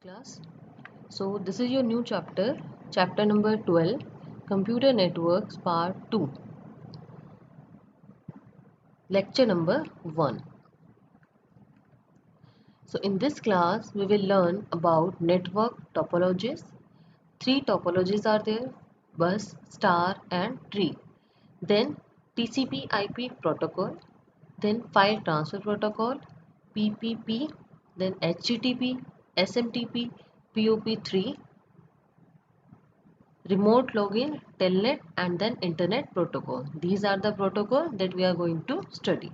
Class. So this is your new chapter, chapter number 12, Computer Networks Part 2, lecture number 1. So in this class, we will learn about network topologies. Three topologies are there: bus, star and tree. Then TCP/IP protocol, then file transfer protocol, PPP, then HTTP, SMTP, POP3, remote login, telnet and then internet protocol. These are the protocol that we are going to study.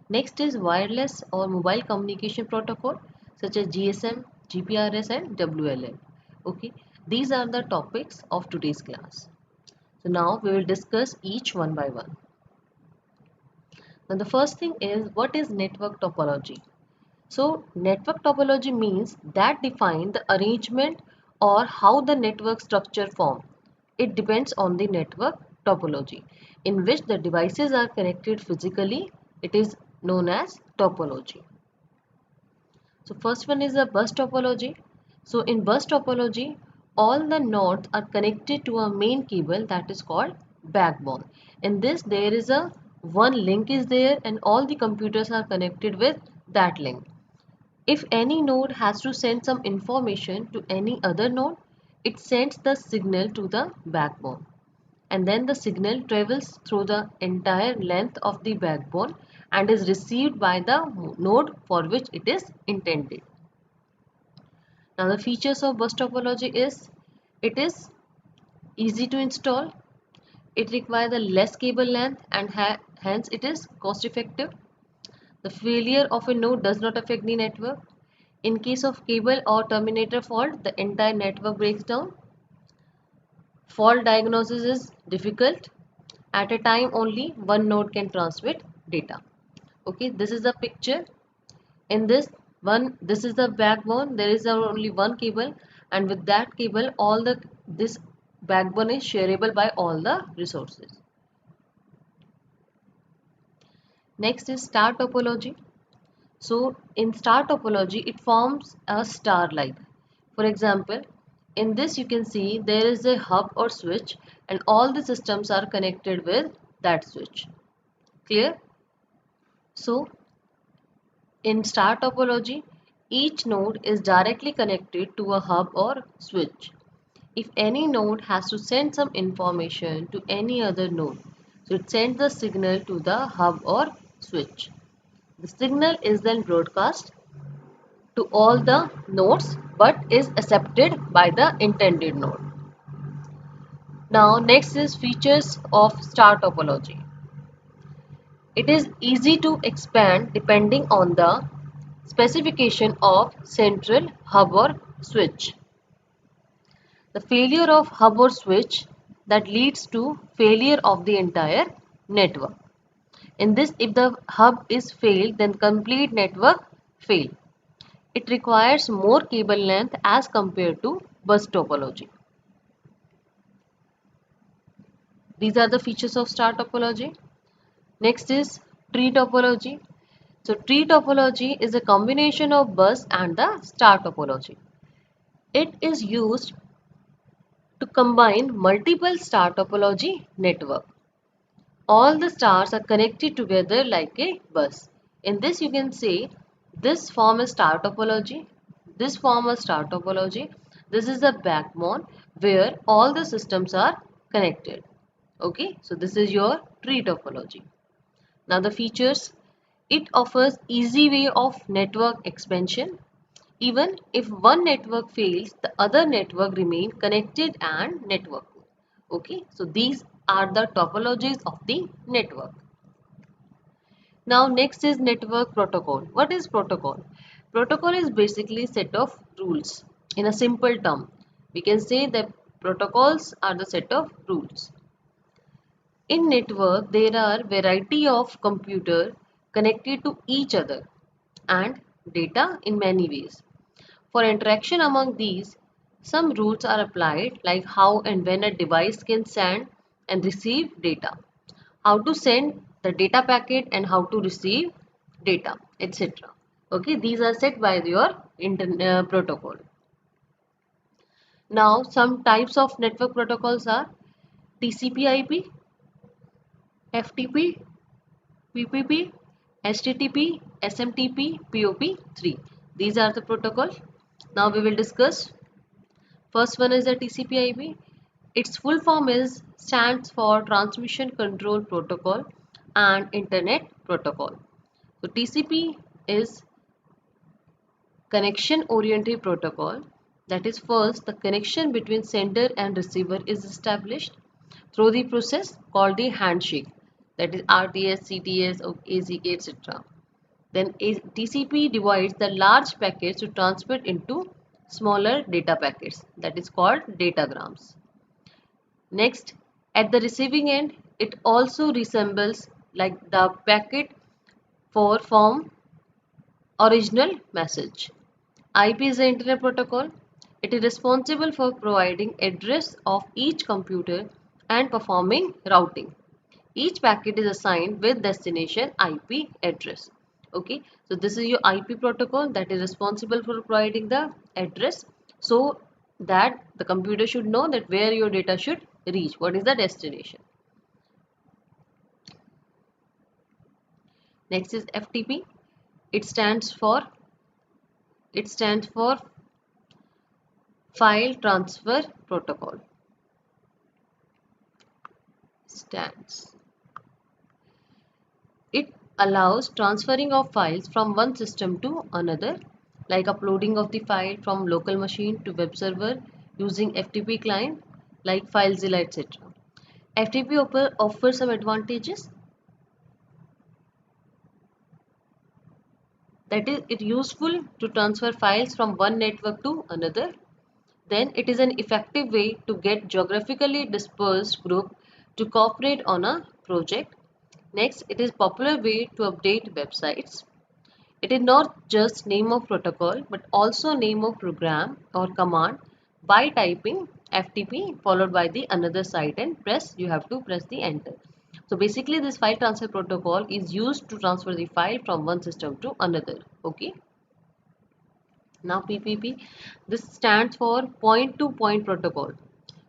Next is wireless or mobile communication protocol such as GSM, GPRS and WLAN. Okay, these are the topics of today's class. So now we will discuss each one by one. Now the first thing is, what is network topology? So network topology means that define the arrangement or how the network structure form. It depends on the network topology in which the devices are connected physically. It is known as topology. So first one is the bus topology. So in bus topology, all the nodes are connected to a main cable that is called backbone. In this there is a one link is there and all the computers are connected with that link. If any node has to send some information to any other node, it sends the signal to the backbone. And then the signal travels through the entire length of the backbone and is received by the node for which it is intended. Now the features of bus topology is, it is easy to install, it requires a less cable length and hence it is cost effective. The failure of a node does not affect the network. In case of cable or terminator fault, the entire network breaks down. Fault diagnosis is difficult. At a time only one node can transmit data. Okay, this is the picture. In this is the backbone. There is only one cable, and with that cable all the this backbone is shareable by all the resources. Next is star topology. So in star topology, it forms a star-like. For example, in this you can see there is a hub or switch and all the systems are connected with that switch. Clear? So in star topology, each node is directly connected to a hub or switch. If any node has to send some information to any other node, so it sends the signal to the hub or switch. The signal is then broadcast to all the nodes but is accepted by the intended node. Now next is features of star topology. It is easy to expand depending on the specification of central hub or switch. The failure of hub or switch that leads to failure of the entire network. In this, if the hub is failed, then complete network fail. It requires more cable length as compared to bus topology. These are the features of star topology. Next is tree topology. So tree topology is a combination of bus and the star topology. It is used to combine multiple star topology network. All the stars are connected together like a bus. In this you can say this form a star topology, this form a star topology, this is the backbone where all the systems are connected. Okay, so this is your tree topology. Now the features, it offers easy way of network expansion. Even if one network fails, the other network remain connected and networked. Okay, so these are the topologies of the network. Now next is network protocol. What is protocol? Protocol is basically set of rules. In a simple term, we can say that protocols are the set of rules. In network, there are variety of computer connected to each other and data in many ways. For interaction among these, some rules are applied like how and when a device can send and receive data, how to send the data packet and how to receive data, etc. Okay, these are set by your protocol. Now some types of network protocols are TCP/IP, FTP, PPP, HTTP, SMTP, POP3. These are the protocols. Now we will discuss. First one is the TCP/IP. Its full form is stands for Transmission Control Protocol and Internet Protocol. So TCP is connection oriented protocol. That is, first the connection between sender and receiver is established through the process called the handshake. That is RTS, CTS, AZK, etc. Then TCP divides the large packets to transmit into smaller data packets. That is called datagrams. Next, at the receiving end, it also resembles like the packet for form original message. IP is the Internet Protocol. It is responsible for providing address of each computer and performing routing. Each packet is assigned with destination IP address. Okay, so this is your IP protocol that is responsible for providing the address so that the computer should know that where your data should reach, what is the destination. Next is FTP. It stands for File Transfer Protocol. It allows transferring of files from one system to another, like uploading of the file from local machine to web server using FTP client like FileZilla, etc. FTP offers some advantages. That is, it useful to transfer files from one network to another. Then it is an effective way to get geographically dispersed group to cooperate on a project. Next, it is popular way to update websites. It is not just name of protocol but also name of program or command by typing FTP followed by the another site and you have to press the enter. So basically this file transfer protocol is used to transfer the file from one system to another. Okay. Now PPP, this stands for point to point protocol.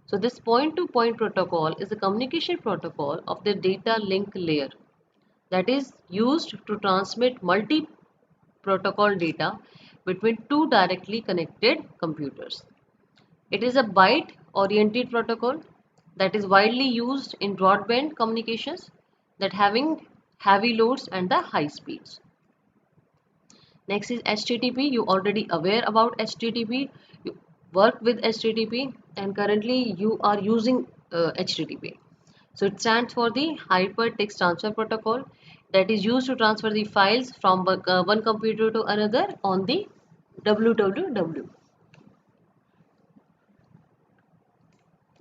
So this point to point protocol is a communication protocol of the data link layer that is used to transmit multi protocol data between two directly connected computers. It is a byte oriented protocol that is widely used in broadband communications that having heavy loads and the high speeds. Next is HTTP. You already aware about HTTP. You work with HTTP and currently you are using HTTP. So it stands for the Hypertext Transfer Protocol that is used to transfer the files from one computer to another on the www.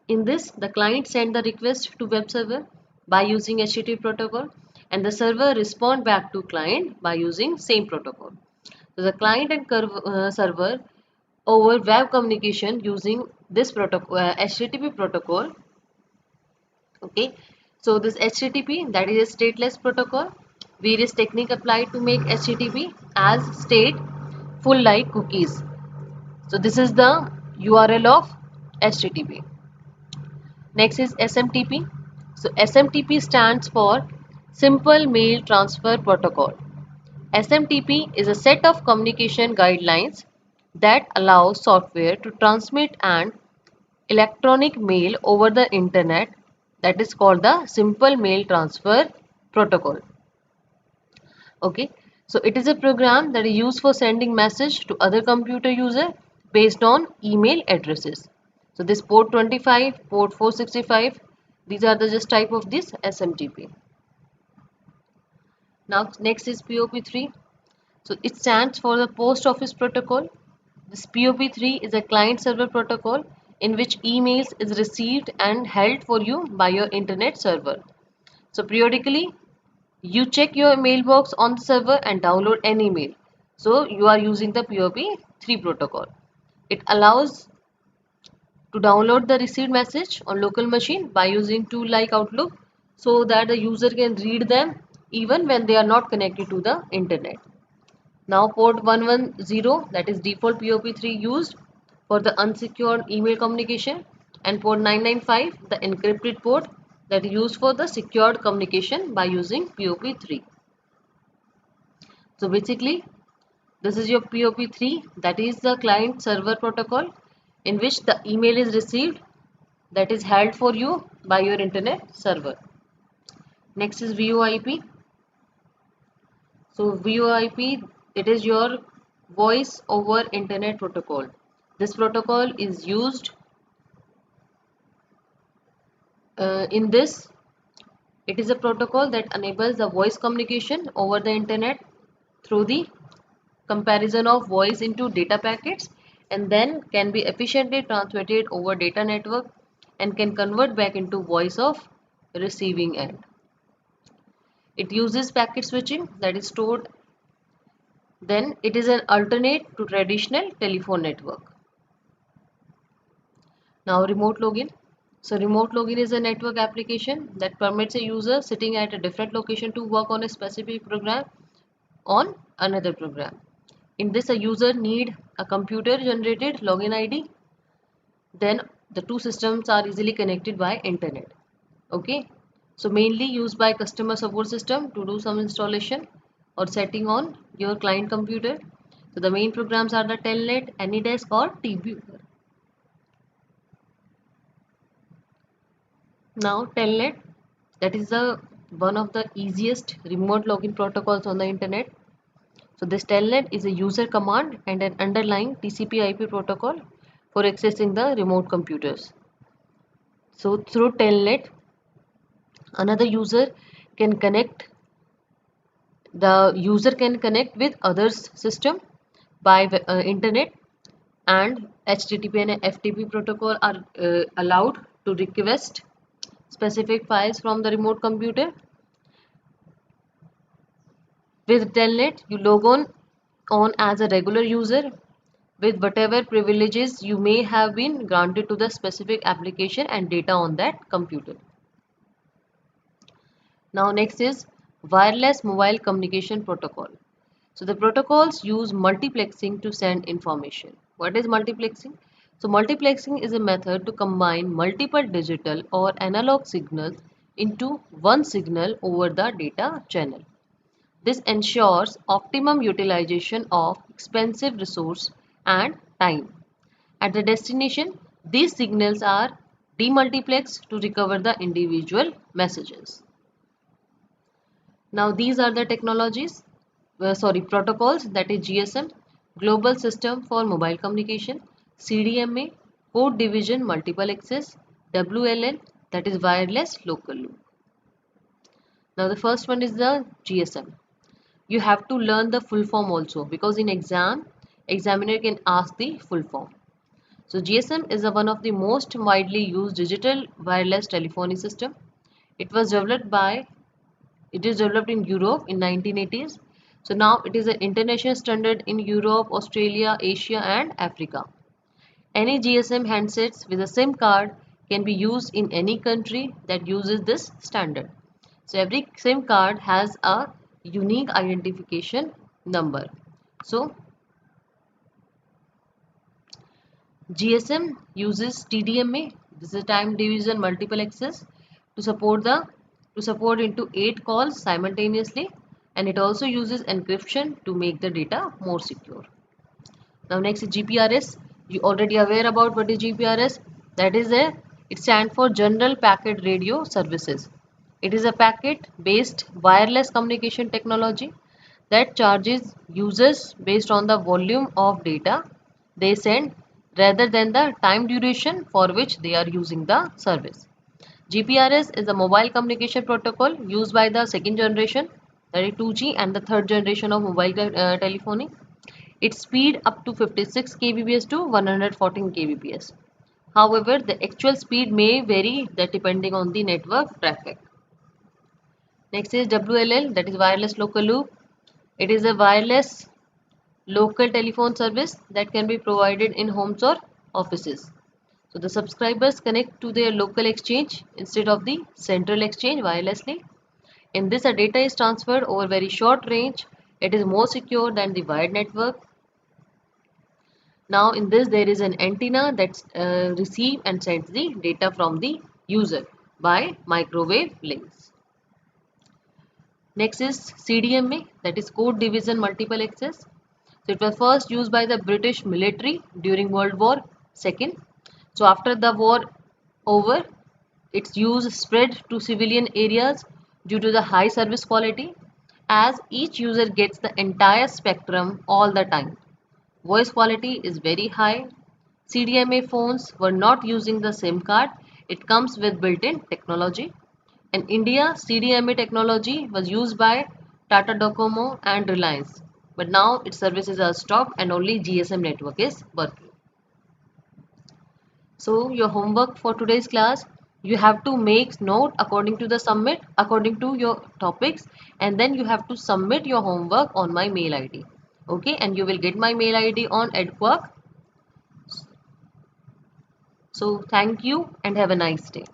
In this, the client send the request to web server by using HTTP protocol and the server respond back to client by using same protocol. So the client and server over web communication using this protocol, HTTP protocol. Okay, so this HTTP, that is a stateless protocol. Various technique applied to make HTTP as state full like cookies. So this is the URL of HTTP. Next is SMTP. So SMTP stands for Simple Mail Transfer Protocol. SMTP is a set of communication guidelines that allows software to transmit an electronic mail over the internet, that is called the Simple Mail Transfer Protocol. Okay, so it is a program that is used for sending message to other computer user based on email addresses. So this port 25, port 465, these are the just type of this SMTP. Now next is POP3. So it stands for the Post Office Protocol. This POP3 is a client server protocol in which emails is received and held for you by your internet server. So periodically you check your mailbox on the server and download an email. So you are using the POP3 protocol. It allows to download the received message on local machine by using tool like Outlook so that the user can read them even when they are not connected to the internet. Now port 110, that is default POP3 used for the unsecured email communication, and port 995, the encrypted port that is used for the secured communication by using POP3. So basically, this is your POP3, that is the client server protocol in which the email is received, that is held for you by your internet server. Next is VoIP. So VoIP, it is your voice over internet protocol. This protocol is used in this. It is a protocol that enables the voice communication over the internet through the comparison of voice into data packets, and then can be efficiently transmitted over data network and can convert back into voice of receiving end. It uses packet switching, that is stored. Then it is an alternate to traditional telephone network. Now remote login. So remote login is a network application that permits a user sitting at a different location to work on a specific program on another program. In this, a user need a computer generated login ID. Then the two systems are easily connected by internet. Okay. So mainly used by customer support system to do some installation or setting on your client computer. So the main programs are the Telnet, AnyDesk or TeamViewer. Now Telnet, that is the one of the easiest remote login protocols on the internet. So this Telnet is a user command and an underlying TCP/IP protocol for accessing the remote computers. So through Telnet, another user can connect. The user can connect with others' system by internet, and HTTP and FTP protocol are allowed to request specific files from the remote computer. With Telnet, you log on as a regular user with whatever privileges you may have been granted to the specific application and data on that computer. Now next is wireless mobile communication protocol. So the protocols use multiplexing to send information. What is multiplexing? So multiplexing is a method to combine multiple digital or analog signals into one signal over the data channel. This ensures optimum utilization of expensive resource and time. At the destination, these signals are demultiplexed to recover the individual messages. Now these are the protocols, that is GSM, Global System for Mobile Communication, CDMA, Code Division Multiple Access, WLL, that is Wireless Local Loop. Now the first one is the GSM. You have to learn the full form also, because in examiner can ask the full form. So GSM is one of the most widely used digital wireless telephony system. It is developed in Europe in 1980s. So now it is an international standard in Europe, Australia, Asia and Africa. Any GSM handsets with a SIM card can be used in any country that uses this standard. So every SIM card has a unique identification number. So GSM uses TDMA, this is time division multiple access, to support into 8 calls simultaneously, and it also uses encryption to make the data more secure. Now next is GPRS. You already aware about what is GPRS? It stands for General Packet Radio Services. It is a packet-based wireless communication technology that charges users based on the volume of data they send rather than the time duration for which they are using the service. GPRS is a mobile communication protocol used by the second generation, that is 2G, and the third generation of mobile telephony. Its speed up to 56 kbps to 114 kbps. However, the actual speed may vary depending on the network traffic. Next is WLL, that is wireless local loop. It is a wireless local telephone service that can be provided in homes or offices. So the subscribers connect to their local exchange instead of the central exchange wirelessly. In this, a data is transferred over very short range. It is more secure than the wired network. Now in this there is an antenna that receives and sends the data from the user by microwave links. Next is CDMA, that is Code Division Multiple Access. So it was first used by the British military during World War II. So after the war over, its use spread to civilian areas due to the high service quality, as each user gets the entire spectrum all the time. Voice quality is very high. CDMA phones were not using the SIM card. It comes with built-in technology. In India, CDMA technology was used by Tata Docomo and Reliance. But now its services are stopped and only GSM network is working. So your homework for today's class, you have to make note according to the submit, according to your topics, and then you have to submit your homework on my mail ID. Okay, and you will get my mail ID on Edquark. So thank you and have a nice day.